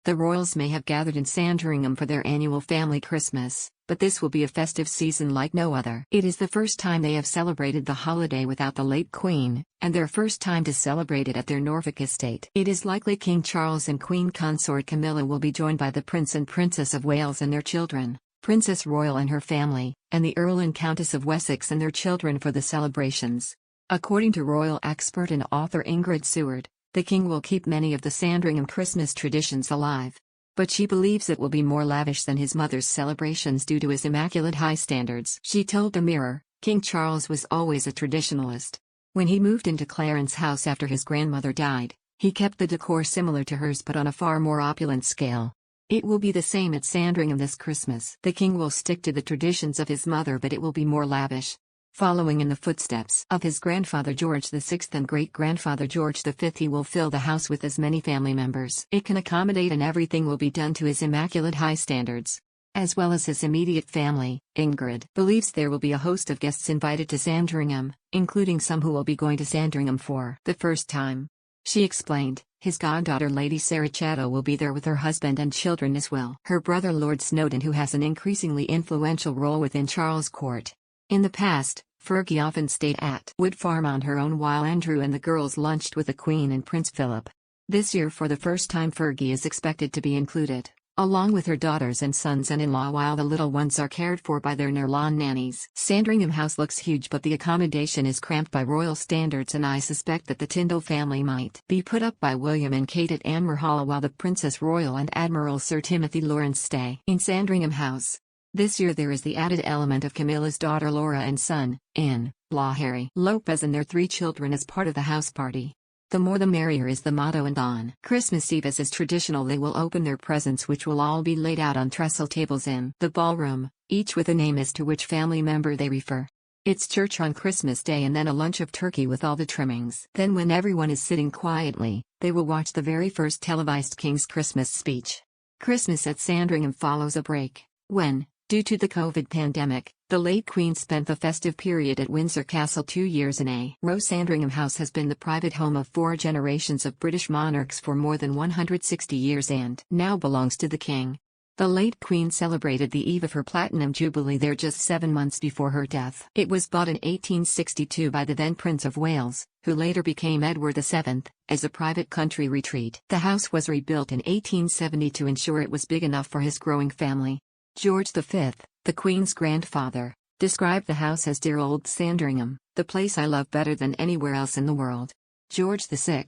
The royals may have gathered in Sandringham for their annual family Christmas, but this will be a festive season like no other. It is the first time they have celebrated the holiday without the late Queen, and their first time to celebrate it at their Norfolk estate. It is likely King Charles and Queen Consort Camilla will be joined by the Prince and Princess of Wales and their children, Princess Royal and her family, and the Earl and Countess of Wessex and their children for the celebrations. According to royal expert and author Ingrid Seward, the King will keep many of the Sandringham Christmas traditions alive. But she believes it will be more lavish than his mother's celebrations due to his immaculate high standards. She told the Mirror, King Charles was always a traditionalist. When he moved into Clarence House after his grandmother died, he kept the decor similar to hers but on a far more opulent scale. It will be the same at Sandringham this Christmas. The King will stick to the traditions of his mother but it will be more lavish. Following in the footsteps of his grandfather George VI and great-grandfather George V, he will fill the house with as many family members it can accommodate, and everything will be done to his immaculate high standards. As well as his immediate family, Ingrid believes there will be a host of guests invited to Sandringham, including some who will be going to Sandringham for the first time. She explained, his goddaughter Lady Sarah Chatto will be there with her husband and children as well. Her brother Lord Snowdon, who has an increasingly influential role within Charles' court. In the past, Fergie often stayed at Wood Farm on her own while Andrew and the girls lunched with the Queen and Prince Philip. This year for the first time Fergie is expected to be included, along with her daughters and sons-in-law, while the little ones are cared for by their near-lawn nannies. Sandringham House looks huge but the accommodation is cramped by royal standards, and I suspect that the Tyndall family might be put up by William and Kate at Anmer Hall while the Princess Royal and Admiral Sir Timothy Lawrence stay in Sandringham House. This year there is the added element of Camilla's daughter Laura and son-in-law Harry Lopez and their 3 children as part of the house party. The more the merrier is the motto, and on Christmas Eve, as is traditional, they will open their presents, which will all be laid out on trestle tables in the ballroom, each with a name as to which family member they refer. It's church on Christmas Day and then a lunch of turkey with all the trimmings. Then when everyone is sitting quietly, they will watch the very first televised King's Christmas speech. Christmas at Sandringham follows a break, when, due to the COVID pandemic, the late Queen spent the festive period at Windsor Castle 2 years in a row. Sandringham House has been the private home of 4 generations of British monarchs for more than 160 years and now belongs to the King. The late Queen celebrated the eve of her Platinum Jubilee there just 7 months before her death. It was bought in 1862 by the then Prince of Wales, who later became Edward VII, as a private country retreat. The house was rebuilt in 1870 to ensure it was big enough for his growing family. George V, the Queen's grandfather, described the house as dear old Sandringham, the place I love better than anywhere else in the world. George VI,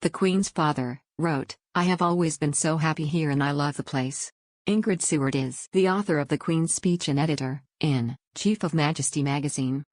the Queen's father, wrote, I have always been so happy here and I love the place. Ingrid Seward is the author of the Queen's speech and editor-in-chief of Majesty magazine.